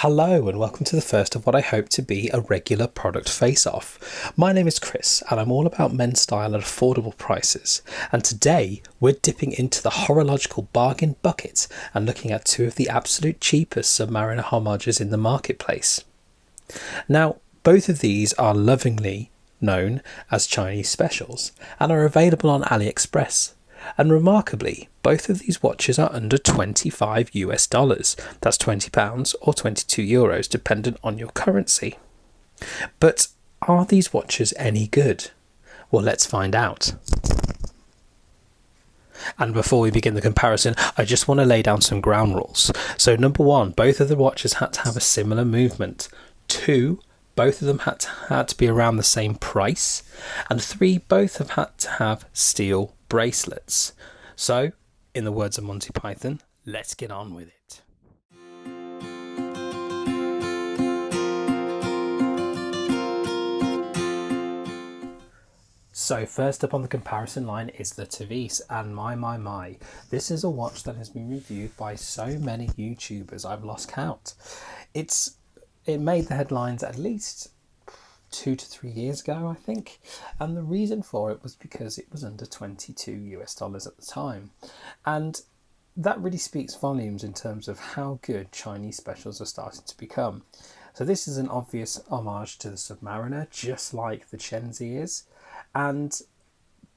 Hello and welcome to the first of what I hope to be a regular product face-off. My name is Chris and I'm all about men's style at affordable prices, and today we're dipping into the horological bargain bucket and looking at two of the absolute cheapest Submariner homages in the marketplace. Now, both of these are lovingly known as Chinese specials and are available on AliExpress. And remarkably, both of these watches are under 25 US dollars. That's £20 or 22 euros, dependent on your currency. But are these watches any good? Well, let's find out. And before we begin the comparison, I just want to lay down some ground rules. So number one, both of the watches had to have a similar movement. Two, both of them had to be around the same price. And three, both have had to have steel bracelets. So, in the words of Monty Python, let's get on with it. So first up on the comparison line is the Tavis, and my, this is a watch that has been reviewed by so many YouTubers I've lost count. It made the headlines at least 2 to 3 years ago, I think, and the reason for it was because it was under 22 US dollars at the time, and that really speaks volumes in terms of how good Chinese specials are starting to become. So this is an obvious homage to the Submariner, just like the Shenzi is, and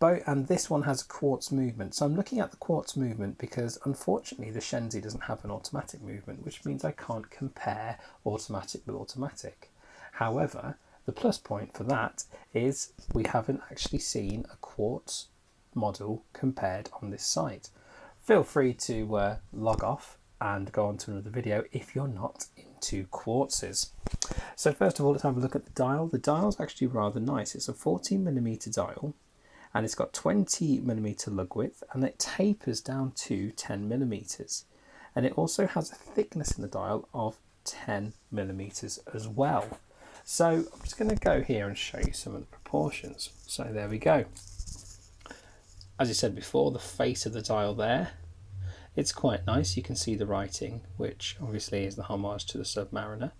this one has a quartz movement. So I'm looking at the quartz movement because unfortunately the Shenzi doesn't have an automatic movement, which means I can't compare automatic with automatic. However, the plus point for that is we haven't actually seen a quartz model compared on this site. Feel free to log off and go on to another video if you're not into quartzes. So first of all, let's have a look at the dial. The dial's actually rather nice. It's a 14mm dial and it's got 20mm lug width, and it tapers down to 10mm. And it also has a thickness in the dial of 10mm as well. So I'm just going to go here and show you some of the proportions. So there we go. As I said before, the face of the dial there, it's quite nice. You can see the writing, which obviously is the homage to the Submariner.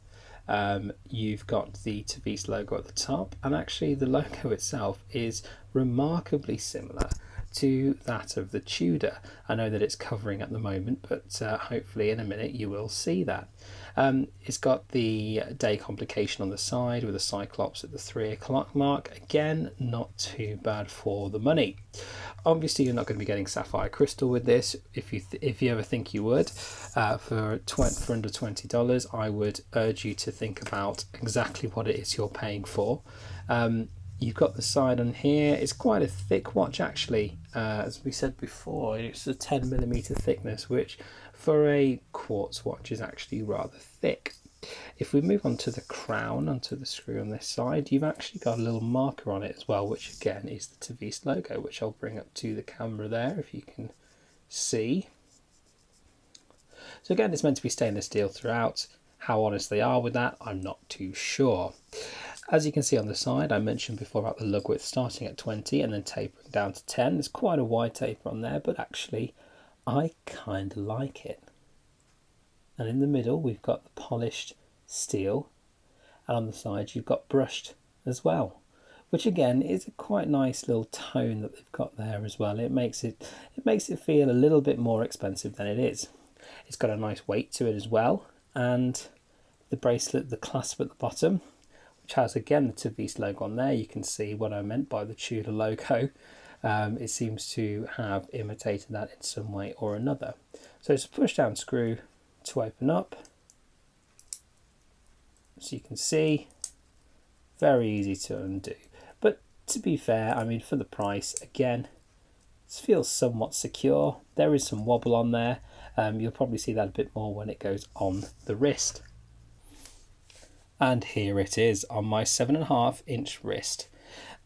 You've got the Tavis logo at the top, and actually the logo itself is remarkably similar to that of the Tudor. I know that it's covering at the moment, but hopefully in a minute you will see that. It's got the day complication on the side with a cyclops at the 3 o'clock mark. Again, not too bad for the money. Obviously you're not going to be getting sapphire crystal with this. If you ever think you would, for under $20, I would urge you to think about exactly what it is you're paying for. You've got the side on here. It's quite a thick watch actually. As we said before, it's a 10mm thickness, which for a quartz watch is actually rather thick. If we move on to the crown, onto the screw on this side, you've actually got a little marker on it as well, which again is the Tavis logo, which I'll bring up to the camera there if you can see. So again, it's meant to be stainless steel throughout. How honest they are with that, I'm not too sure. As you can see on the side, I mentioned before about the lug width starting at 20 and then tapering down to 10. There's quite a wide taper on there, but actually I kind of like it. And in the middle we've got the polished steel, and on the side you've got brushed as well, which again is a quite nice little tone that they've got there as well. It makes it feel a little bit more expensive than it is. It's got a nice weight to it as well, and the bracelet, the clasp at the bottom, which has again the Tavis logo on there. You can see what I meant by the Tudor logo. It seems to have imitated that in some way or another. So it's a push down screw to open up. So you can see, very easy to undo. But to be fair, I mean, for the price, again, it feels somewhat secure. There is some wobble on there. You'll probably see that a bit more when it goes on the wrist. And here it is on my 7.5-inch wrist.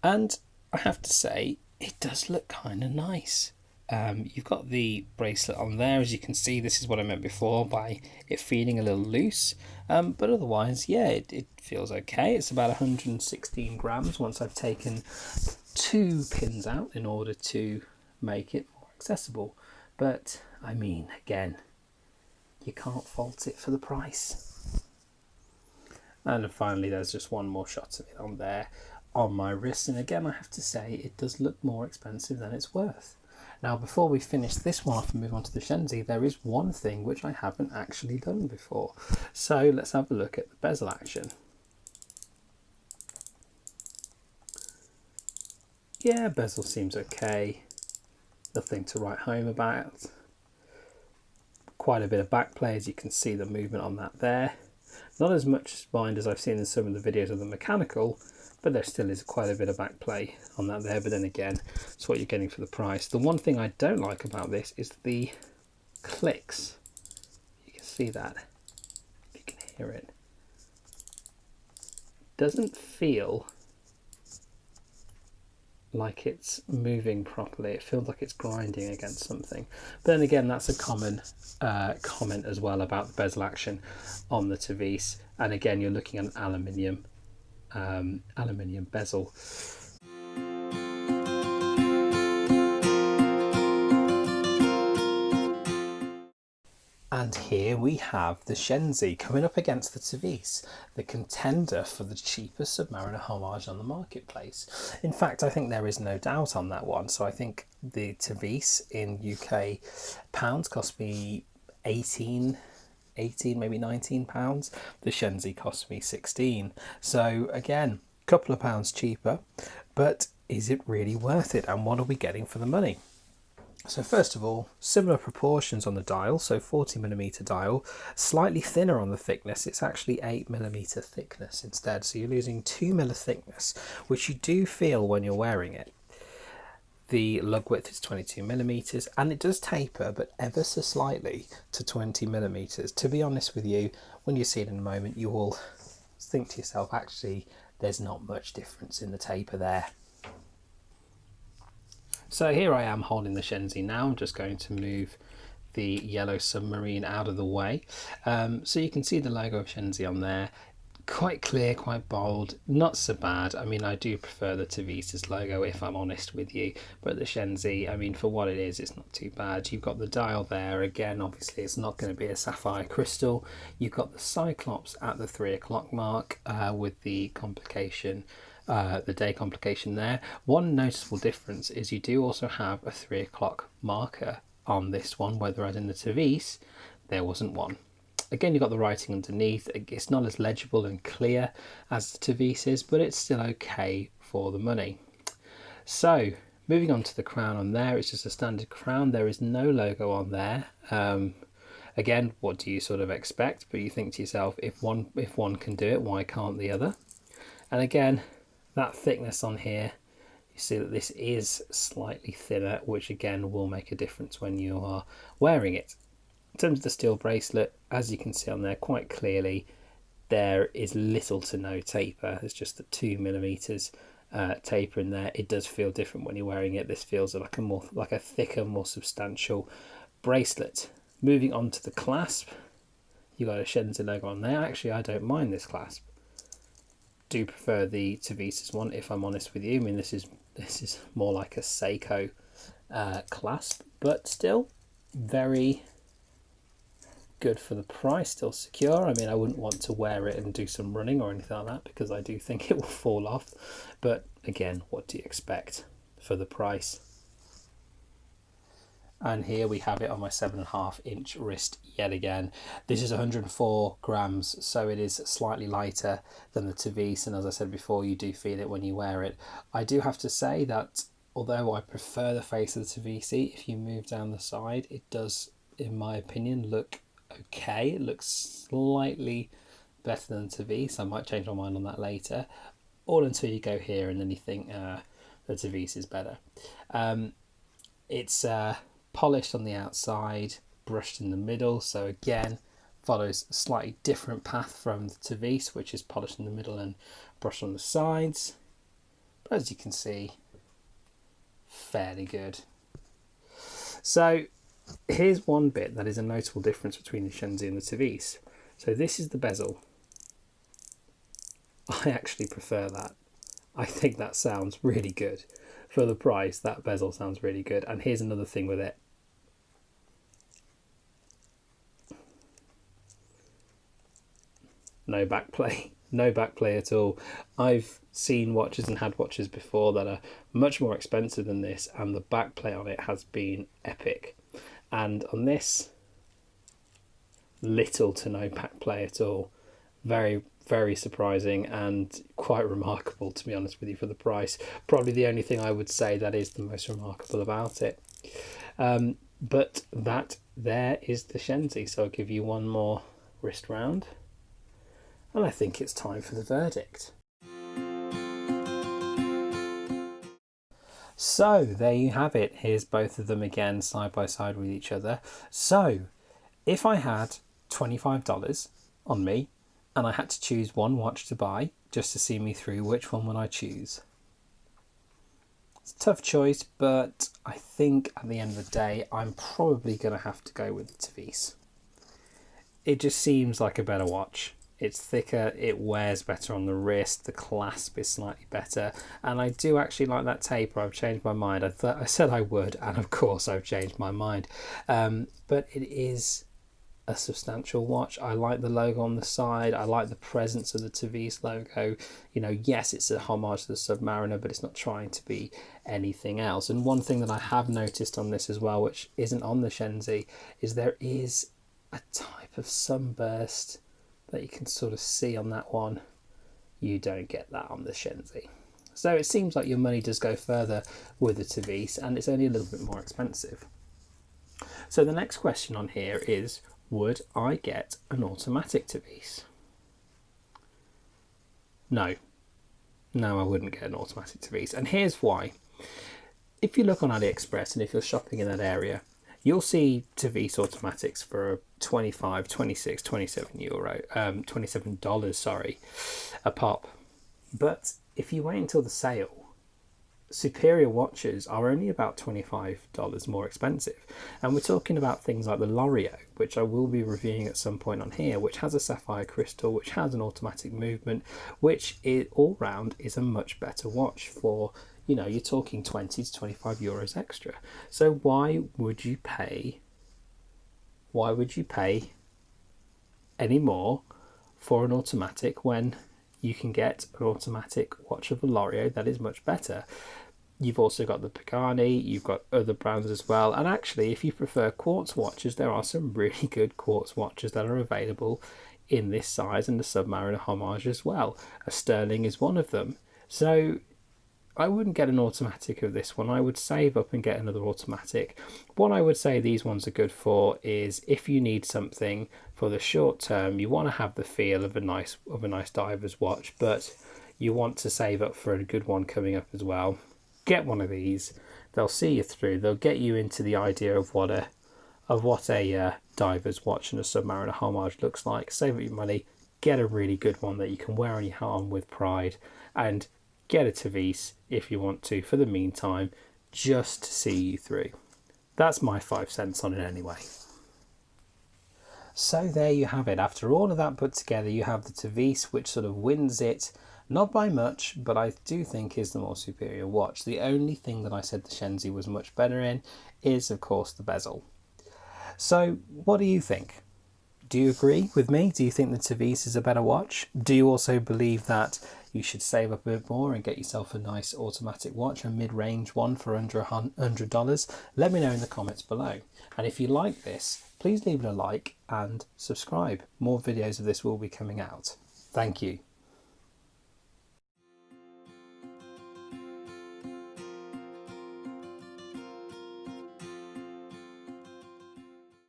And I have to say, it does look kind of nice. You've got the bracelet on there. As you can see, this is what I meant before by it feeling a little loose. But otherwise, yeah, it feels okay. It's about 116 grams once I've taken 2 pins out in order to make it more accessible. But, I mean, again, you can't fault it for the price. And finally, there's just one more shot of it on there on my wrist. And again, I have to say, it does look more expensive than it's worth. Now, before we finish this one off and move on to the Shenzi, there is one thing which I haven't actually done before. So let's have a look at the bezel action. Yeah, bezel seems okay. Nothing to write home about. Quite a bit of back play, as you can see the movement on that there. Not as much spined as I've seen in some of the videos of the mechanical, but there still is quite a bit of back play on that there. But then again, it's what you're getting for the price. The one thing I don't like about this is the clicks. You can see that, if you can hear it. Doesn't feel like it's moving properly. It feels like it's grinding against something. But then again, that's a common comment as well about the bezel action on the Tavis. And again, you're looking at an aluminium bezel. And here we have the Shenzi coming up against the Tavis, the contender for the cheapest Submariner homage on the marketplace. In fact, I think there is no doubt on that one. So I think the Tavis in UK pounds cost me 18, maybe 19 pounds. The Shenzi cost me 16. So again, a couple of pounds cheaper, but is it really worth it? And what are we getting for the money? So first of all, similar proportions on the dial, so 40mm dial, slightly thinner on the thickness. It's actually 8mm thickness instead, so you're losing 2mm thickness, which you do feel when you're wearing it. The lug width is 22mm, and it does taper, but ever so slightly, to 20mm. To be honest with you, when you see it in a moment, you will think to yourself, actually, there's not much difference in the taper there. So here I am holding the Shenzi now. I'm just going to move the yellow submarine out of the way. So you can see the logo of Shenzi on there. Quite clear, quite bold, not so bad. I mean, I do prefer the Tavis's logo, if I'm honest with you. But the Shenzi, I mean, for what it is, it's not too bad. You've got the dial there. Again, obviously, it's not going to be a sapphire crystal. You've got the Cyclops at the 3 o'clock mark with the complication. The day complication there. One noticeable difference is you do also have a 3 o'clock marker on this one, whereas in the Tavis there wasn't one. Again, you've got the writing underneath. It's not as legible and clear as the Tavis is, but it's still okay for the money. So moving on to the crown on there, it's just a standard crown. There is no logo on there. Again, what do you sort of expect? But you think to yourself, if one can do it, why can't the other? And again, that thickness on here, you see that this is slightly thinner, which again will make a difference when you are wearing it. In terms of the steel bracelet, as you can see on there quite clearly, there is little to no taper. There's just the 2mm taper in there. It does feel different when you're wearing it. This feels like a thicker, more substantial bracelet. Moving on to the clasp, you've got a Shenzi logo on there. Actually, I don't mind this clasp. Do prefer the Tavis's one, if I'm honest with you. I mean, this is more like a Seiko clasp, but still very good for the price, still secure. I mean, I wouldn't want to wear it and do some running or anything like that because I do think it will fall off. But again, what do you expect for the price? And here we have it on my 7.5-inch wrist yet again. This is 104 grams, so it is slightly lighter than the Tavis, and as I said before, you do feel it when you wear it. I do have to say that although I prefer the face of the Tavisi, if you move down the side, it does, in my opinion, look okay. It looks slightly better than Tavis. I might change my mind on that later, all until you go here and then you think the Tavis is better. It's polished on the outside, brushed in the middle, so again follows a slightly different path from the Tavis, which is polished in the middle and brushed on the sides. But as you can see, fairly good. So here's one bit that is a notable difference between the Shenzi and the Tavis. So this is the bezel. I actually prefer that. I think that sounds really good. For the price, that bezel sounds really good. And here's another thing with it. No back play. no back play at all. I've seen watches and had watches before that are much more expensive than this, and the back play on it has been epic. And on this, little to no back play at all. Very, very surprising and quite remarkable, to be honest with you, for the price. Probably the only thing I would say that is the most remarkable about it. But that there is the Shenzi. So I'll give you one more wrist round, and I think it's time for the verdict. So there you have it. Here's both of them again side by side with each other. So if I had $25 on me and I had to choose one watch to buy just to see me through, which one would I choose? It's a tough choice, but I think at the end of the day, I'm probably going to have to go with the Tavis. It just seems like a better watch. It's thicker, it wears better on the wrist, the clasp is slightly better, and I do actually like that taper. I've changed my mind. I said I would, and of course I've changed my mind. But it is a substantial watch. I like the logo on the side. I like the presence of the Tavis logo. You know, yes, it's a homage to the Submariner, but it's not trying to be anything else. And one thing that I have noticed on this as well, which isn't on the Shenzi, is there is a type of sunburst that you can sort of see on that one. You don't get that on the Shenzi. So it seems like your money does go further with the Tavis, and it's only a little bit more expensive. So the next question on here is, would I get an automatic Tavis? No, I wouldn't get an automatic Tavis, and here's why. If you look on AliExpress and if you're shopping in that area, you'll see Tavis automatics for 25, 26, 27 euro, $27, sorry, a pop. But if you wait until the sale, superior watches are only about $25 more expensive. And we're talking about things like the L'Oreal, which I will be reviewing at some point on here, which has a sapphire crystal, which has an automatic movement, which all round is a much better watch for, you know, you're talking 20 to 25 euros extra. So why would you pay any more for an automatic when you can get an automatic watch of a L'Oreal that is much better? You've also got the Pagani, you've got other brands as well. And actually, if you prefer quartz watches, there are some really good quartz watches that are available in this size and the Submariner homage as well. A Sterling is one of them. So I wouldn't get an automatic of this one. I would save up and get another automatic. What I would say these ones are good for is if you need something for the short term, you want to have the feel of a nice diver's watch, but you want to save up for a good one coming up as well. Get one of these. They'll see you through. They'll get you into the idea of what a diver's watch and a Submariner homage looks like. Save up your money. Get a really good one that you can wear on your arm with pride, and get a Tavis if you want to for the meantime, just to see you through. That's my 5 cents on it anyway. So there you have it. After all of that put together, you have the Tavis, which sort of wins it, not by much, but I do think is the more superior watch. The only thing that I said the Shenzi was much better in is, of course, the bezel. So what do you think? Do you agree with me? Do you think the Tavis is a better watch? Do you also believe that you should save up a bit more and get yourself a nice automatic watch, a mid-range one for under $100? Let me know in the comments below. And if you like this, please leave it a like and subscribe. More videos of this will be coming out. Thank you.